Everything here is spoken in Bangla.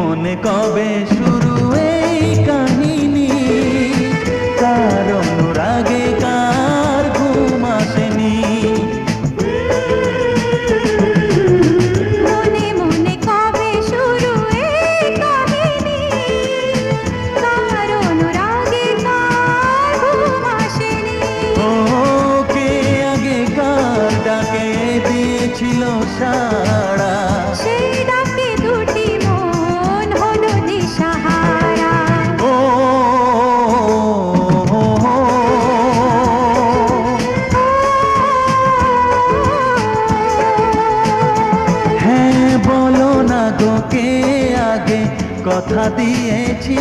মনে কবে শুরু এই কাহিনী, কার অনুরাগে কার ঘুম আসেনি। মনে মনে কবে শুরু এই কাহিনী, কার অনুরাগে কার ঘুম আসেনি। ও কে আগে কার ডাকে দিয়েছিল সাড়া, সেই ডাকে দুটি মন হলো দিশাহারা। ও হ্যাঁ বলো না গো কে আগে কথা দিয়েছি।